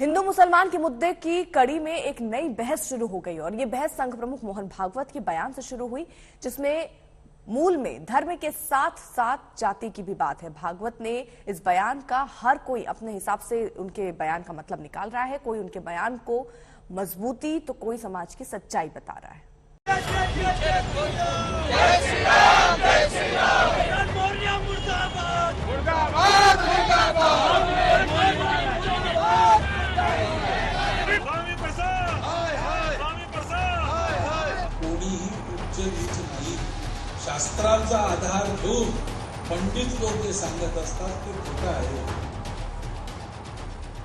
हिंदू मुसलमान के मुद्दे की कड़ी में एक नई बहस शुरू हो गई और ये बहस संघ प्रमुख मोहन भागवत के बयान से शुरू हुई, जिसमें मूल में धर्म के साथ साथ जाति की भी बात है। भागवत ने इस बयान का हर कोई अपने हिसाब से उनके बयान का मतलब निकाल रहा है। कोई उनके बयान को मजबूती तो कोई समाज की सच्चाई बता रहा है। कोणीही उच्च नीच नाही, शास्त्रांचा आधार घेऊन पंडित लोक जे सांगत असतात ते खोटं आहे।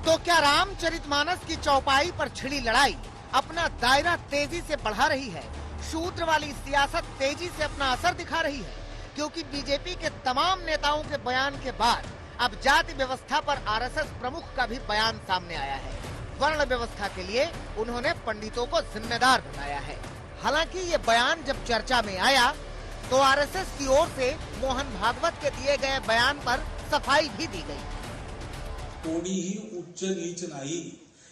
तो क्या रामचरितमानस की चौपाई पर छिड़ी लड़ाई अपना दायरा तेजी से बढ़ा रही है? शूद्र वाली सियासत तेजी से अपना असर दिखा रही है, क्योंकि बीजेपी के तमाम नेताओं के बयान के बाद अब जाति व्यवस्था पर आरएसएस प्रमुख का भी बयान सामने आया है। वर्ण व्यवस्था के लिए उन्होंने पंडितों को जिम्मेदार बताया है। हालांकि ये बयान जब चर्चा में आया तो आरएसएस की ओर से मोहन भागवत के दिए गए बयान पर सफाई भी दी गई। कोणीही उच्च नीच नाही,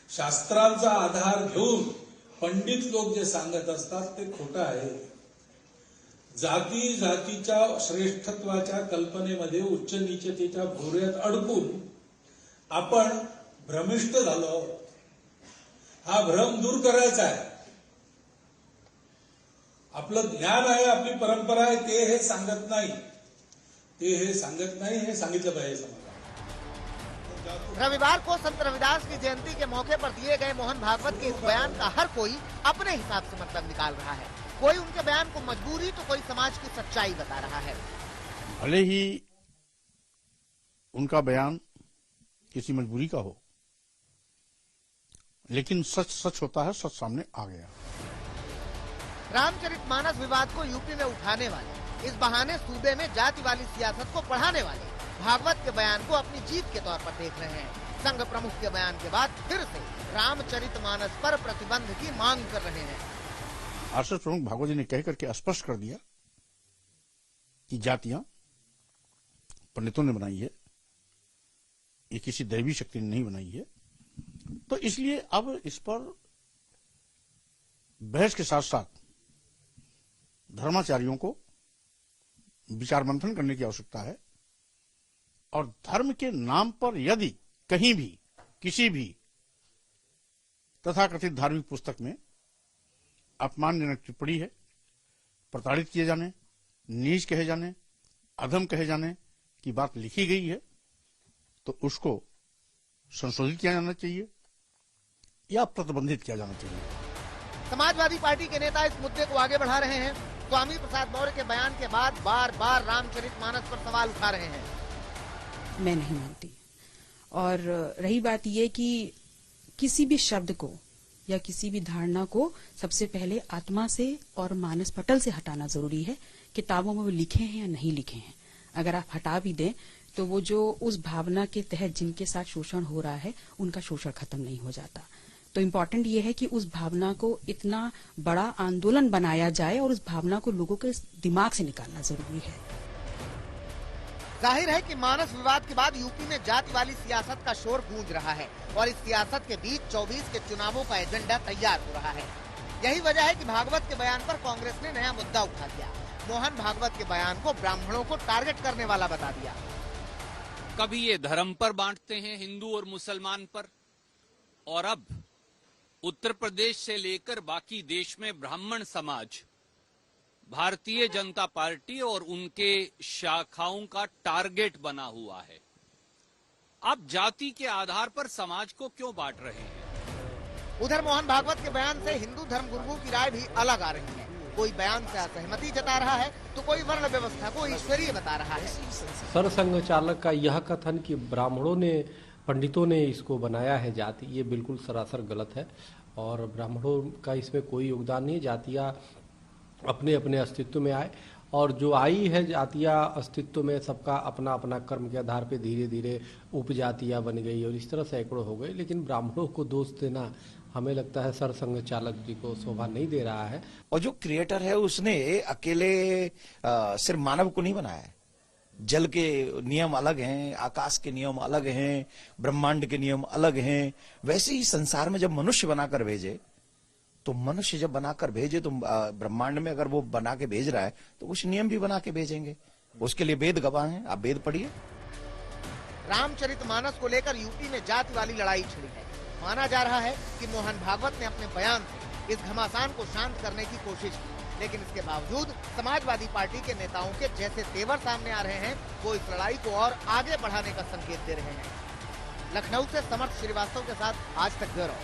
शास्त्रांचा आधार घेऊन पंडित लोक जे सांगत असतात ते खोटं आहे। जाती जातीच्या श्रेष्ठत्वाच्या कल्पनेमध्ये उच्च नीचतेच्या भोवऱ्यात अडकून आपण भ्रमिष्ट झालो। हा भ्रम दूर करायचा आहे। आपलं ज्ञान आहे, आपली परंपरा आहे, ते हे सांगत नाही, हे सांगितलं पाहिजे समाजाला। रविवार को संत रविदास की जयंती के मौके पर दिए गए मोहन भागवत के इस बयान का हर कोई अपने हिसाब से मतलब निकाल रहा है। कोई उनके बयान को मजबूरी तो कोई समाज की सच्चाई बता रहा है। भले ही उनका बयान किसी मजबूरी का हो, लेकिन सच सच होता है, सच सामने आ गया। रामचरितमानस विवाद को यूपी में उठाने वाले, इस बहाने सूबे में जाति वाली सियासत को बढ़ाने वाले भागवत के बयान को अपनी जीत के तौर पर देख रहे हैं। संघ प्रमुख के बयान के बाद फिर से रामचरितमानस पर प्रतिबंध की मांग कर रहे हैं। आरएसएस प्रमुख भागवत जी ने कह करके स्पष्ट कर दिया कि जातियां पंडितों ने बनाई है, ये किसी दैवी शक्ति ने नहीं बनाई है। तो इसलिए अब इस पर बहस के साथ साथ धर्माचार्यों को विचार मंथन करने की आवश्यकता है और धर्म के नाम पर यदि कहीं भी किसी भी तथाकथित धार्मिक पुस्तक में अपमानजनक टिप्पणी है, प्रताड़ित किए जाने, नीच कहे जाने, अधम कहे जाने की बात लिखी गई है, तो उसको संशोधित किया जाना चाहिए या प्रतिबंधित किया जाना चाहिए। समाजवादी पार्टी के नेता इस मुद्दे को आगे बढ़ा रहे हैं। स्वामी प्रसाद मौर्य के बयान के बाद बार बार रामचरितमानस पर सवाल उठा रहे हैं। मैं नहीं मानती। और रही बात यह कि किसी भी शब्द को या किसी भी धारणा को सबसे पहले आत्मा से और मानस पटल से हटाना जरूरी है। किताबों में वो लिखे हैं या नहीं लिखे हैं, अगर आप हटा भी दें तो वो जो उस भावना के तहत जिनके साथ शोषण हो रहा है उनका शोषण खत्म नहीं हो जाता। तो इम्पोर्टेंट ये है कि उस भावना को इतना बड़ा आंदोलन बनाया जाए और उस भावना को लोगों के दिमाग से निकालना जरूरी है। जाहिर है कि मानस विवाद के बाद यूपी में जाति वाली सियासत का शोर गूंज रहा है और इस सियासत के बीच 24 के चुनावों का एजेंडा तैयार हो रहा है। यही वजह है कि भागवत के बयान पर कांग्रेस ने नया मुद्दा उठा दिया। मोहन भागवत के बयान को ब्राह्मणों को टारगेट करने वाला बता दिया। कभी ये धर्म पर बांटते हैं, हिंदू और मुसलमान पर, और अब उत्तर प्रदेश से लेकर बाकी देश में ब्राह्मण समाज भारतीय जनता पार्टी और उनके शाखाओं का टारगेट बना हुआ है। आप जाति के आधार पर समाज को क्यों बांट रहे हैं? उधर मोहन भागवत के बयान से हिंदू धर्म गुरुओं की राय भी अलग आ रही है। कोई बयान से असहमति जता रहा है तो कोई वर्ण व्यवस्था को ईश्वरीय बता रहा है। सरसंघ चालक का यह कथन कि ब्राह्मणों ने, पंडितों ने इसको बनाया है जाति, ये बिल्कुल सरासर गलत है और ब्राह्मणों का इसमें कोई योगदान नहीं। जातियाँ अपने अपने अस्तित्व में आए और जो आई है जातियाँ अस्तित्व में, सबका अपना अपना कर्म के आधार पे धीरे धीरे उपजातियाँ बन गई और इस तरह सैकड़ों हो गए। लेकिन ब्राह्मणों को दोष देना हमें लगता है सरसंघ चालक जी को शोभा नहीं दे रहा है। और जो क्रिएटर है उसने अकेले सिर्फ मानव को नहीं बनाया है, जल के नियम अलग हैं, आकाश के नियम अलग हैं, ब्रह्मांड के नियम अलग हैं। वैसे ही संसार में जब मनुष्य बनाकर भेजे, तो मनुष्य जब बनाकर भेजे तो ब्रह्मांड में अगर वो बना के भेज रहा है तो कुछ नियम भी बना के भेजेंगे। उसके लिए वेद गवाह हैं, आप वेद पढ़िए। रामचरितमानस को लेकर यूपी में जाति वाली लड़ाई छिड़ी है। माना जा रहा है कि मोहन भागवत ने अपने बयान से इस घमासान को शांत करने की कोशिश की, लेकिन इसके बावजूद समाजवादी पार्टी के नेताओं के जैसे तेवर सामने आ रहे हैं, वो इस लड़ाई को और आगे बढ़ाने का संकेत दे रहे हैं। लखनऊ से समर्थ श्रीवास्तव के साथ आज तक ब्यूरो।